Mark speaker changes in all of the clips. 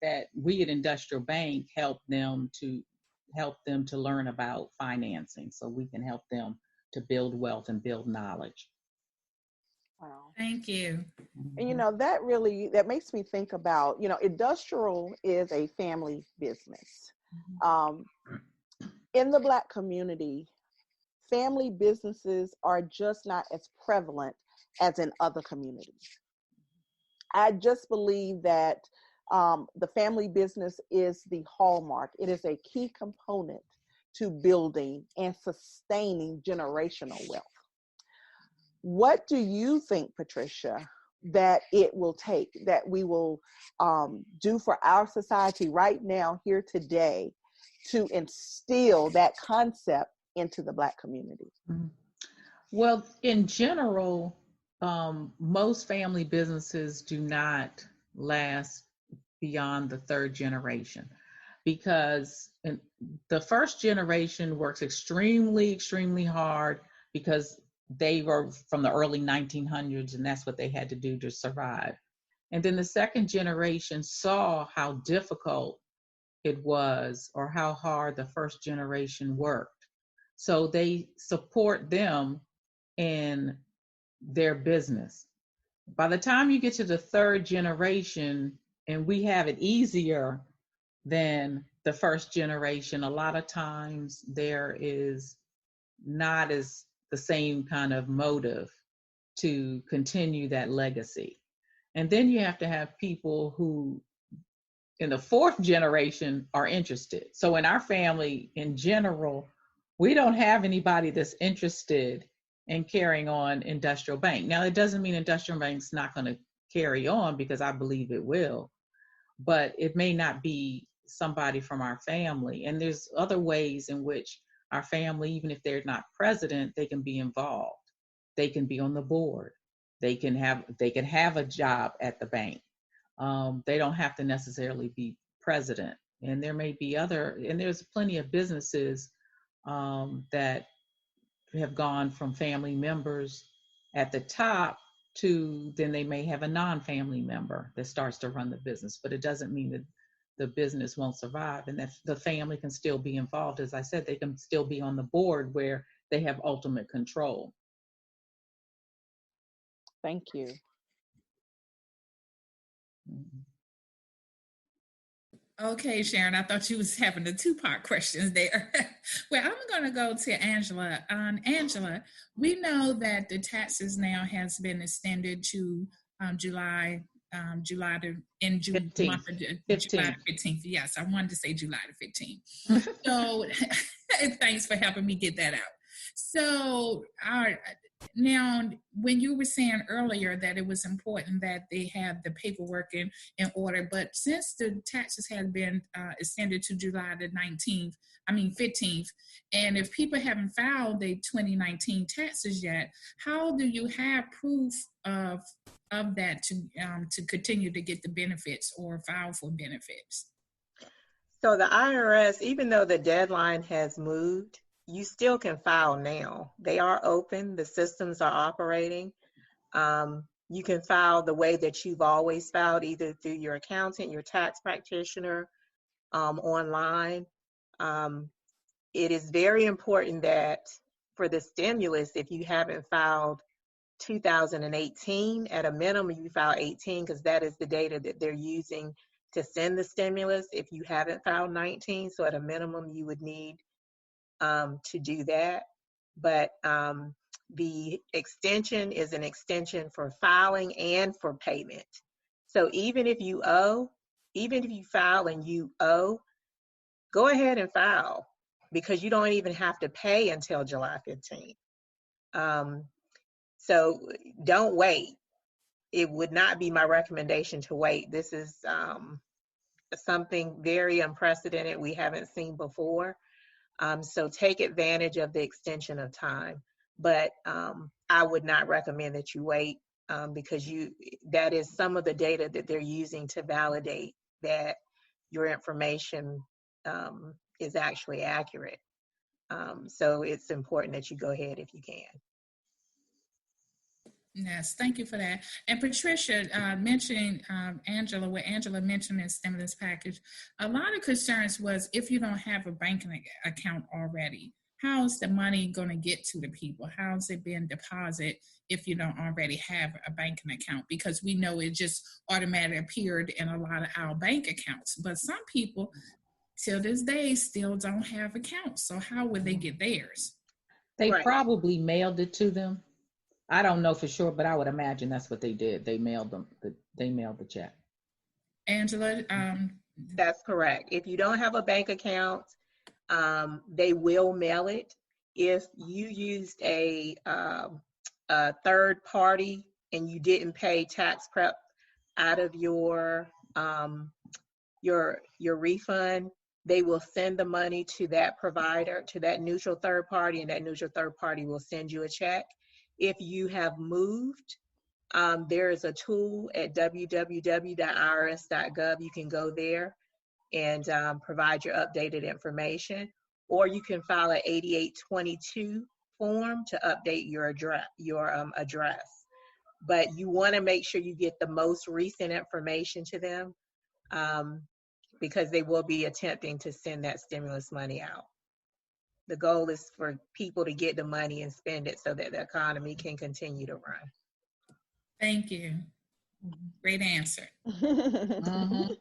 Speaker 1: that we at Industrial Bank help them to learn about financing, so we can help them to build wealth and build knowledge.
Speaker 2: Wow.
Speaker 3: Thank you.
Speaker 2: And that makes me think about, industrial is a family business. In the Black community, family businesses are just not as prevalent as in other communities. I just believe that the family business is the hallmark. It is a key component to building and sustaining generational wealth. What do you think, Patricia, that it will take, that we will do for our society right now, here today, to instill that concept into the Black community?
Speaker 1: Well, in general, most family businesses do not last beyond the third generation, because the first generation works extremely, extremely hard because they were from the early 1900s and that's what they had to do to survive. And then the second generation saw how difficult it was, or how hard the first generation worked. So they support them in their business. By the time you get to the third generation, and we have it easier than the first generation, a lot of times there is not as the same kind of motive to continue that legacy. And then you have to have people who in the fourth generation are interested. So in our family in general, we don't have anybody that's interested in carrying on Industrial Bank. Now, it doesn't mean Industrial Bank's not going to carry on, because I believe it will, but it may not be somebody from our family. And there's other ways in which our family, even if they're not president, they can be involved. They can be on the board. They can have a job at the bank. They don't have to necessarily be president. And there may be and there's plenty of businesses that have gone from family members at the top to then they may have a non-family member that starts to run the business, but it doesn't mean that the business won't survive, and that the family can still be involved. As I said, they can still be on the board where they have ultimate control.
Speaker 2: Thank you.
Speaker 3: Okay, Sharon, I thought you was having the two-part questions there. Well, I'm going to go to Angela. Angela, we know that the taxes now has been extended to July the 15th. Yes, I wanted to say July the 15th. So thanks for helping me get that out. So now, when you were saying earlier that it was important that they have the paperwork in order, but since the taxes have been extended to July the 15th, and if people haven't filed their 2019 taxes yet, how do you have proof of that to continue to get the benefits or file for benefits?
Speaker 4: So the IRS, even though the deadline has moved, you still can file now. They are open. The systems are operating. You can file the way that you've always filed, either through your accountant, your tax practitioner, online. It is very important that for the stimulus, if you haven't filed 2018, at a minimum you file 18, because that is the data that they're using to send the stimulus. If you haven't filed 19, so at a minimum you would need to do that. But the extension is an extension for filing and for payment. So even if you file and you owe, go ahead and file, because you don't even have to pay until July 15th. So don't wait. It would not be my recommendation to wait. This is something very unprecedented we haven't seen before. So take advantage of the extension of time. But I would not recommend that you wait, because that is some of the data that they're using to validate that your information is actually accurate. So it's important that you go ahead if you can.
Speaker 3: Yes, thank you for that. And Patricia mentioning Angela, what Angela mentioned in stimulus package, a lot of concerns was if you don't have a banking account already, how's the money going to get to the people? How's it being deposited if you don't already have a banking account? Because we know it just automatically appeared in a lot of our bank accounts. But some people, till this day, still don't have accounts. So how would they get theirs?
Speaker 1: They
Speaker 4: Right.
Speaker 1: probably mailed it to them. I don't know for sure, but I would imagine that's what they did. They mailed the check.
Speaker 3: Angela,
Speaker 4: That's correct. If you don't have a bank account, they will mail it. If you used a third party and you didn't pay tax prep out of your refund, they will send the money to that provider, to that neutral third party, and that neutral third party will send you a check. If you have moved, there is a tool at www.irs.gov. You can go there and provide your updated information, or you can file an 8822 form to update your address. But you want to make sure you get the most recent information to them, because they will be attempting to send that stimulus money out. The goal is for people to get the money and spend it so that the economy can continue to run.
Speaker 3: thank you. Great answer.
Speaker 1: Mhm.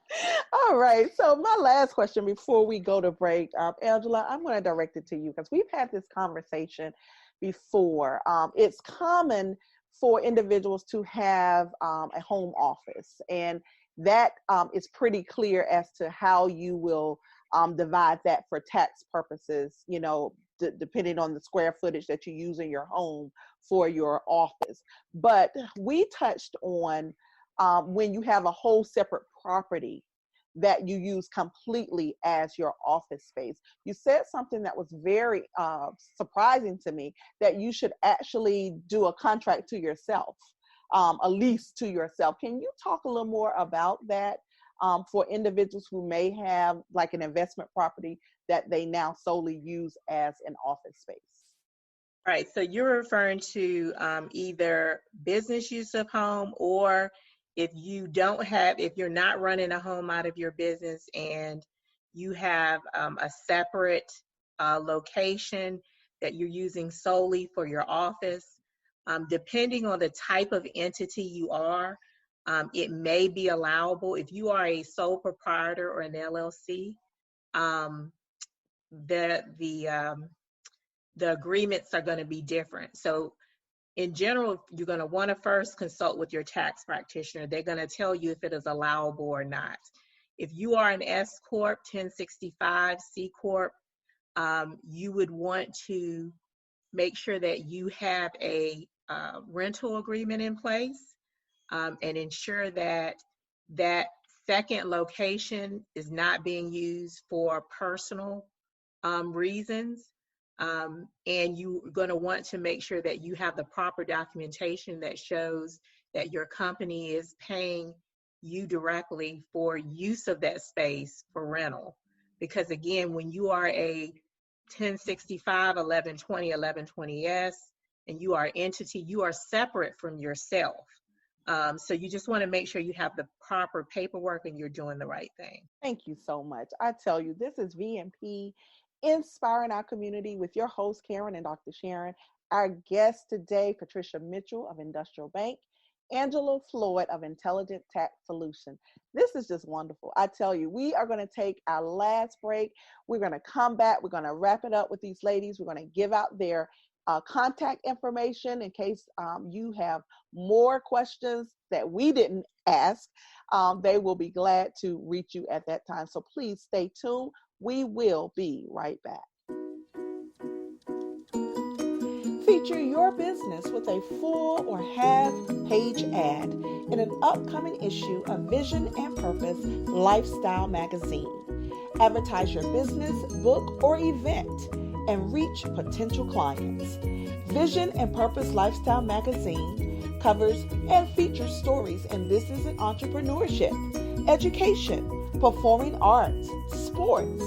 Speaker 2: All right. So my last question before we go to break, Angela, I'm going to direct it to you because we've had this conversation before. It's common for individuals to have a home office, and that is pretty clear as to how you will divide that for tax purposes, depending on the square footage that you use in your home for your office. But we touched on when you have a whole separate property that you use completely as your office space. You said something that was very surprising to me, that you should actually do a contract to yourself, a lease to yourself. Can you talk a little more about that for individuals who may have like an investment property that they now solely use as an office space?
Speaker 4: Right, so you're referring to either business use of home, or if you're not running a home out of your business and you have a separate location that you're using solely for your office, depending on the type of entity you are, it may be allowable. If you are a sole proprietor or an LLC, the agreements are going to be different. So in general, you're going to want to first consult with your tax practitioner. They're going to tell you if it is allowable or not. If you are an S Corp, 1065, C Corp, you would want to make sure that you have a rental agreement in place, and ensure that that second location is not being used for personal reasons. And you're going to want to make sure that you have the proper documentation that shows that your company is paying you directly for use of that space for rental. Because again, when you are a 1065, 1120, 1120S, and you are entity, you are separate from yourself. So you just want to make sure you have the proper paperwork and you're doing the right thing.
Speaker 2: Thank you so much. I tell you, this is VMP Inspiring Our Community with your host, Karen and Dr. Sharon. Our guest today, Patricia Mitchell of Industrial Bank, Angela Floyd of Intelligent Tax Solution. This is just wonderful. I tell you, we are going to take our last break. We're going to come back. We're going to wrap it up with these ladies. We're going to give out their contact information in case you have more questions that we didn't ask. They will be glad to reach you at that time. So please stay tuned. We will be right back. Feature your business with a full or half-page ad in an upcoming issue of Vision and Purpose Lifestyle Magazine. Advertise your business, book, or event and reach potential clients. Vision and Purpose Lifestyle Magazine covers and features stories in business and entrepreneurship, education, performing arts, sports,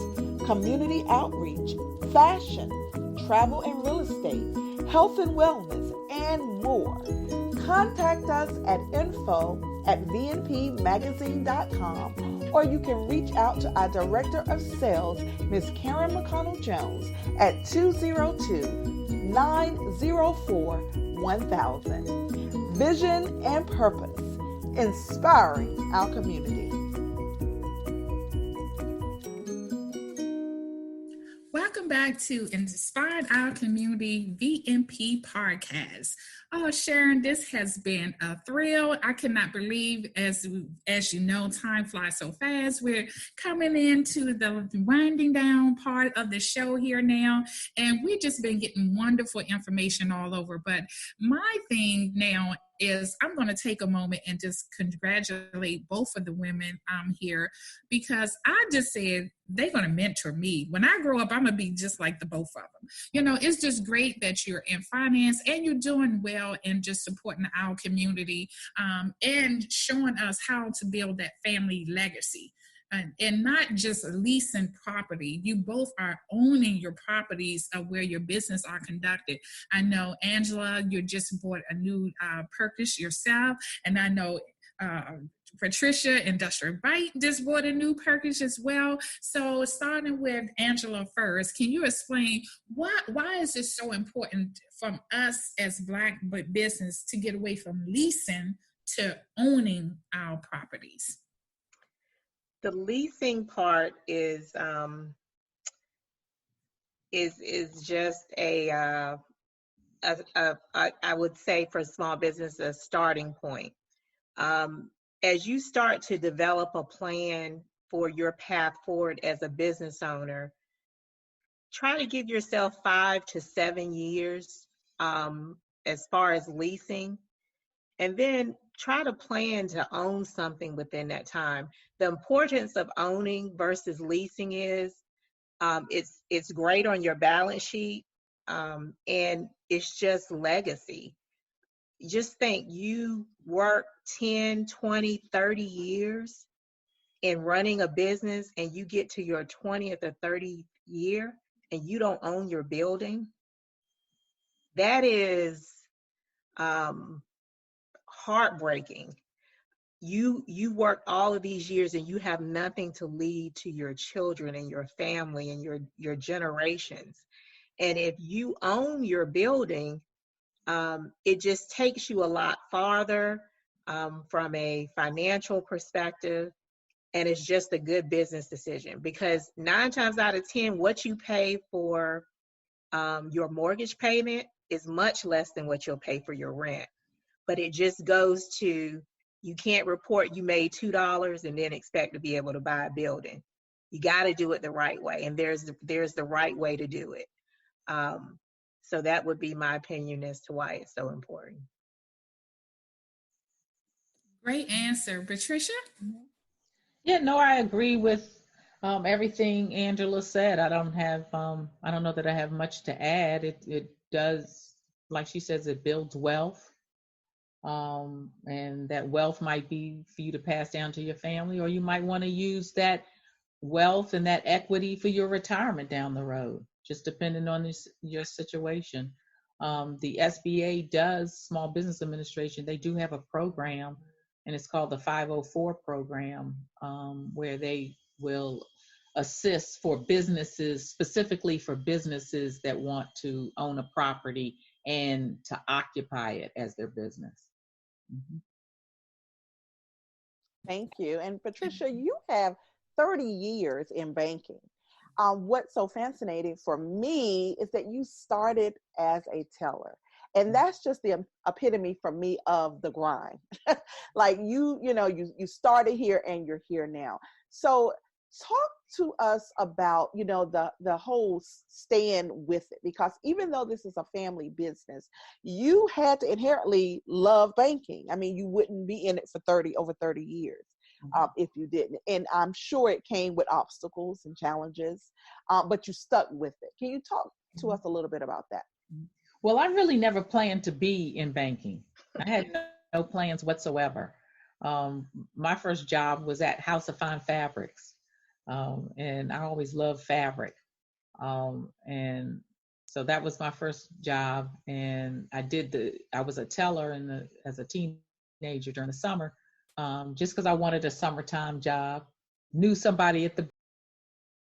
Speaker 2: community outreach, fashion, travel and real estate, health and wellness, and more. Contact us at info@vnpmagazine.com, or you can reach out to our Director of Sales, Ms. Karen McConnell Jones, at 202-904-1000. Vision and purpose, inspiring our community.
Speaker 3: Welcome back to Inspired Our Community VMP Podcast. Oh, Sharon, this has been a thrill. I cannot believe, as you know, time flies so fast. We're coming into the winding down part of the show here now, and we've just been getting wonderful information all over. But my thing now is I'm going to take a moment and just congratulate both of the women here, because I just said they're going to mentor me. When I grow up, I'm going to be just like the both of them. You know, it's just great that you're in finance and you're doing well and just supporting our community and showing us how to build that family legacy. And not just leasing property. You both are owning your properties where your business are conducted. I know, Angela, you just bought a new Perkins yourself, and I know Patricia, Industrial Bite, just bought a new Perkins as well. So starting with Angela first, can you explain why is it so important from us as Black business to get away from leasing to owning our properties?
Speaker 4: The leasing part is just I would say for small business, a starting point. As you start to develop a plan for your path forward as a business owner, try to give yourself 5 to 7 years as far as leasing, and then try to plan to own something within that time. The importance of owning versus leasing is it's great on your balance sheet, and it's just legacy. Just think, you work 10, 20, 30 years in running a business, and you get to your 20th or 30th year and you don't own your building. That is heartbreaking. You work all of these years and you have nothing to leave to your children and your family and your generations. And if you own your building, it just takes you a lot farther from a financial perspective, and it's just a good business decision, because 9 times out of 10, what you pay for your mortgage payment is much less than what you'll pay for your rent. But it just goes to, you can't report you made $2 and then expect to be able to buy a building. You got to do it the right way, and there's the right way to do it. So that would be my opinion as to why it's so important.
Speaker 3: Great answer. Patricia?
Speaker 1: Yeah, no, I agree with everything Angela said. I don't know that I have much to add. It does, like she says, it builds wealth. And that wealth might be for you to pass down to your family, or you might want to use that wealth and that equity for your retirement down the road, just depending on your situation. The SBA does, Small Business Administration, they do have a program, and it's called the 504 program, where they will assist for businesses, specifically for businesses that want to own a property and to occupy it as their business. Mm-hmm.
Speaker 2: Thank you. And Patricia, you have 30 years in banking. What's so fascinating for me is that you started as a teller. And that's just the epitome for me of the grind. Like you started here and you're here now. So talk to us about, the whole stand with it, because even though this is a family business, you had to inherently love banking. I mean, you wouldn't be in it for over 30 years. If you didn't. And I'm sure it came with obstacles and challenges, but you stuck with it. Can you talk to us a little bit about that?
Speaker 1: Well, I really never planned to be in banking. I had no plans whatsoever. My first job was at House of Fine Fabrics, and I always loved fabric. And So that was my first job, and I was a teller as a teenager during the summer, just because I wanted a summertime job. Knew somebody at the